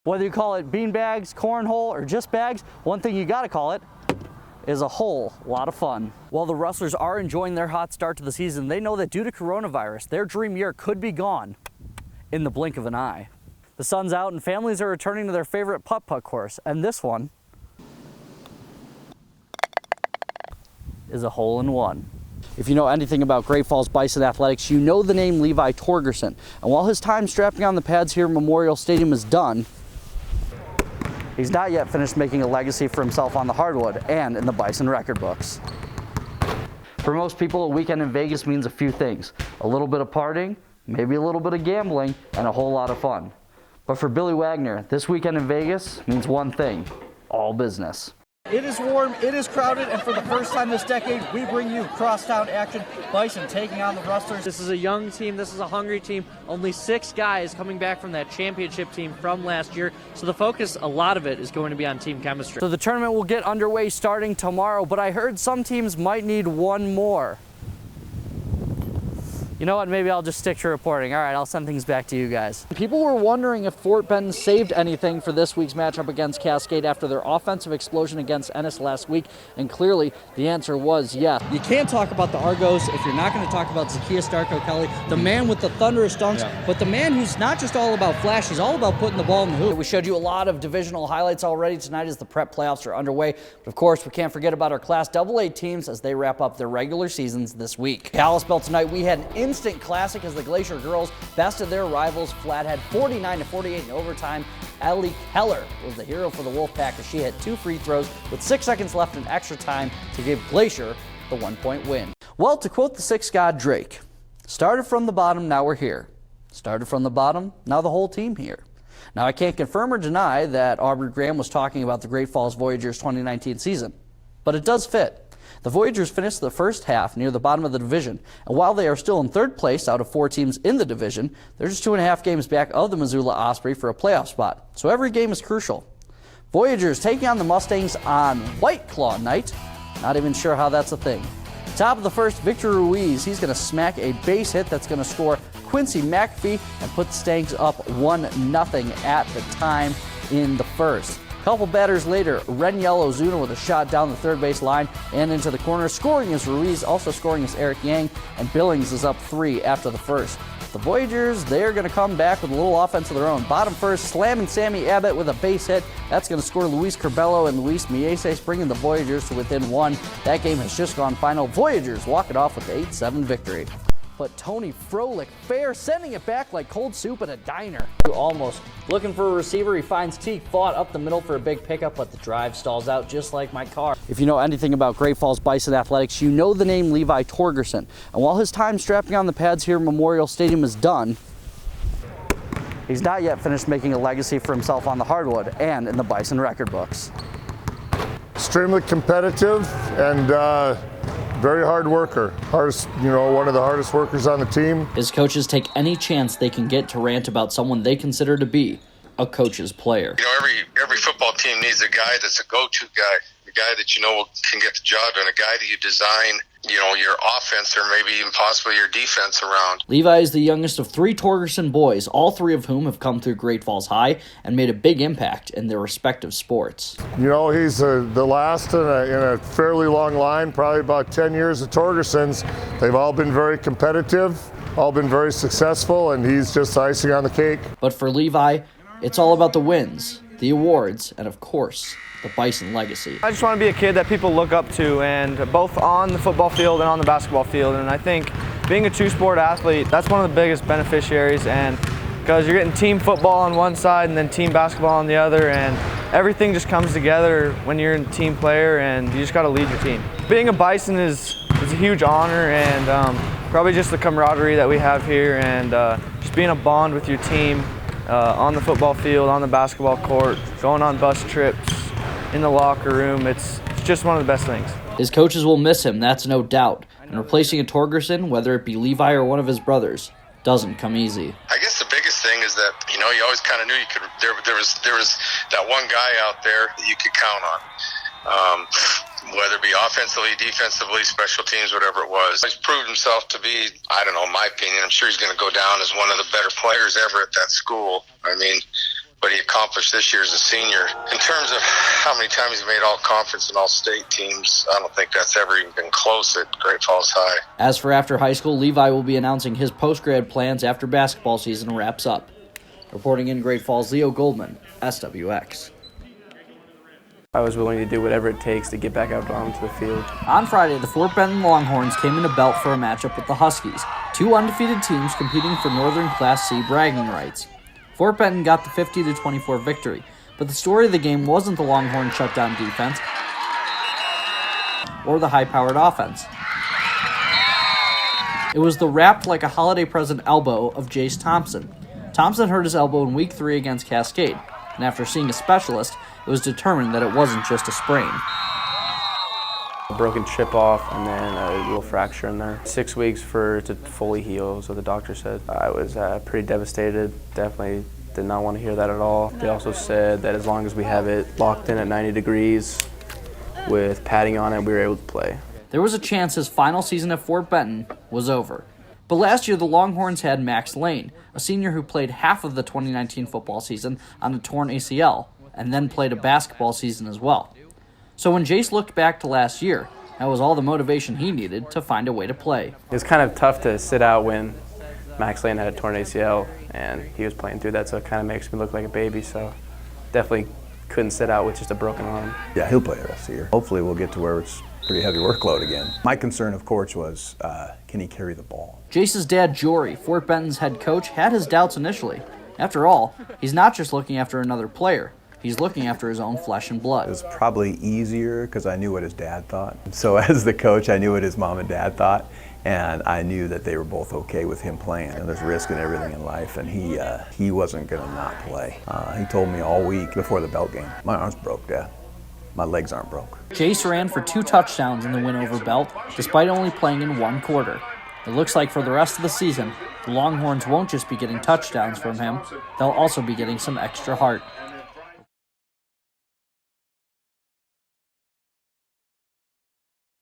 Whether you call it bean bags, cornhole, or just bags, one thing you gotta call it is a whole lot of fun. While the Rustlers are enjoying their hot start to the season, they know that due to coronavirus, their dream year could be gone in the blink of an eye. The sun's out and families are returning to their favorite putt-putt course, and this one is a hole-in-one. If you know anything about Great Falls Bison Athletics, you know the name Levi Torgerson. And while his time strapping on the pads here at Memorial Stadium is done, he's not yet finished making a legacy for himself on the hardwood and in the Bison record books. For most people, a weekend in Vegas means a few things. A little bit of partying, maybe a little bit of gambling, and a whole lot of fun. But for Billy Wagner, this weekend in Vegas means one thing: all business. It is warm, it is crowded, and for the first time this decade, we bring you crosstown action. Bison taking on the Rustlers. This is a young team, this is a hungry team. Only 6 guys coming back from that championship team from last year. So the focus, a lot of it, is going to be on team chemistry. So the tournament will get underway starting tomorrow, but I heard some teams might need one more. You know what, maybe I'll just stick to reporting. All right, I'll send things back to you guys. People were wondering if Fort Benton saved anything for this week's matchup against Cascade after their offensive explosion against Ennis last week, and clearly the answer was yes. You can't talk about the Argos if you're not going to talk about Zakiya Starko-Kelly, the man with the thunderous dunks, but the man who's not just all about flash, he's all about putting the ball in the hoop. We showed you a lot of divisional highlights already tonight as the prep playoffs are underway, but of course we can't forget about our Class AA teams as they wrap up their regular seasons this week. Kalispell tonight, we had an instant classic as the Glacier girls bested their rivals Flathead 49-48 in overtime. Ellie Keller was the hero for the Wolfpack as she hit 2 free throws with 6 seconds left in extra time to give Glacier the 1-point win. Well, to quote the Six God Drake, started from the bottom, now we're here. Started from the bottom, now the whole team here. Now I can't confirm or deny that Aubrey Graham was talking about the Great Falls Voyagers 2019 season, but it does fit. The Voyagers finished the first half near the bottom of the division, and while they are still in 3rd place out of 4 teams in the division, they're just 2.5 games back of the Missoula Osprey for a playoff spot, so every game is crucial. Voyagers taking on the Mustangs on White Claw night. Not even sure how that's a thing. Top of the first, Victor Ruiz, he's going to smack a base hit that's going to score Quincy McAfee and put the Stangs up 1-0 at the time in the first. Couple batters later, Reniel Ozuna with a shot down the 3rd base line and into the corner. Scoring is Ruiz, also scoring is Eric Yang, and Billings is up 3 after the first. The Voyagers, they're going to come back with a little offense of their own. Bottom first, slamming Sammy Abbott with a base hit. That's going to score Luis Curbelo and Luis Mieses, bringing the Voyagers to within 1. That game has just gone final. Voyagers walk it off with an 8-7 victory. But Tony Froelich fair, sending it back like cold soup at a diner. Almost. Looking for a receiver, he finds Teague Fought up the middle for a big pickup, but the drive stalls out just like my car. If you know anything about Great Falls Bison Athletics, you know the name Levi Torgerson. And while his time strapping on the pads here at Memorial Stadium is done, he's not yet finished making a legacy for himself on the hardwood and in the Bison record books. Extremely competitive and very hard worker. One of the hardest workers on the team. His coaches take any chance they can get to rant about someone they consider to be a coach's player. Every football team needs a guy that's a go-to guy, a guy that can get the job done, a guy that you design, your offense or maybe even possibly your defense around. Levi is the youngest of 3 Torgerson boys, all 3 of whom have come through Great Falls High and made a big impact in their respective sports. He's the last in a fairly long line, probably about 10 years of Torgersons. They've all been very competitive, all been very successful, and he's just icing on the cake. But for Levi, it's all about the wins, the awards, and of course, the Bison legacy. I just want to be a kid that people look up to, and both on the football field and on the basketball field. And I think being a 2-sport athlete, that's one of the biggest beneficiaries, and because you're getting team football on one side and then team basketball on the other, and everything just comes together when you're a team player, and you just got to lead your team. Being a Bison is a huge honor, and probably just the camaraderie that we have here, and just being a bond with your team on the football field, on the basketball court, going on bus trips, in the locker room. It's just one of the best things. His coaches will miss him, that's no doubt. And replacing a Torgerson, whether it be Levi or one of his brothers, doesn't come easy. I guess the biggest thing is that, you always kind of knew you could. There was that one guy out there that you could count on. Whether it be offensively, defensively, special teams, whatever it was. He's proved himself to be, I don't know, in my opinion, I'm sure he's going to go down as one of the better players ever at that school. what he accomplished this year as a senior. In terms of how many times he made all-conference and all-state teams, I don't think that's ever even been close at Great Falls High. As for after high school, Levi will be announcing his post-grad plans after basketball season wraps up. Reporting in Great Falls, Leo Goldman, SWX. I was willing to do whatever it takes to get back out onto the field. On Friday, the Fort Benton Longhorns came into Belt for a matchup with the Huskies, two undefeated teams competing for Northern Class C bragging rights. Fort Benton got the 50-24 victory, but the story of the game wasn't the Longhorn shutdown defense or the high-powered offense. It was the wrapped like a holiday present elbow of Jace Thompson. Thompson hurt his elbow in Week 3 against Cascade, and after seeing a specialist, it was determined that it wasn't just a sprain. A broken chip off and then a little fracture in there. 6 weeks for it to fully heal, is what the doctor said. I was pretty devastated. Definitely did not want to hear that at all. They also said that as long as we have it locked in at 90 degrees with padding on it, we were able to play. There was a chance his final season at Fort Benton was over. But last year, the Longhorns had Max Lane, a senior who played half of the 2019 football season on a torn ACL, and then played a basketball season as well. So when Jace looked back to last year, that was all the motivation he needed to find a way to play. It was kind of tough to sit out when Max Lane had a torn ACL, and he was playing through that, so it kind of makes me look like a baby, so definitely couldn't sit out with just a broken arm. Yeah, he'll play the rest of the year. Hopefully we'll get to where it's pretty heavy workload again. My concern, of course, was can he carry the ball? Jace's dad, Jory, Fort Benton's head coach, had his doubts initially. After all, he's not just looking after another player. He's looking after his own flesh and blood. It was probably easier because I knew what his dad thought. So as the coach, I knew what his mom and dad thought, and I knew that they were both okay with him playing. And there's risk in everything in life, and he wasn't going to not play. He told me all week before the Belt game, my arm's broke, Dad. My legs aren't broke. Jace ran for 2 touchdowns in the win over Belt, despite only playing in 1 quarter. It looks like for the rest of the season, the Longhorns won't just be getting touchdowns from him, they'll also be getting some extra heart.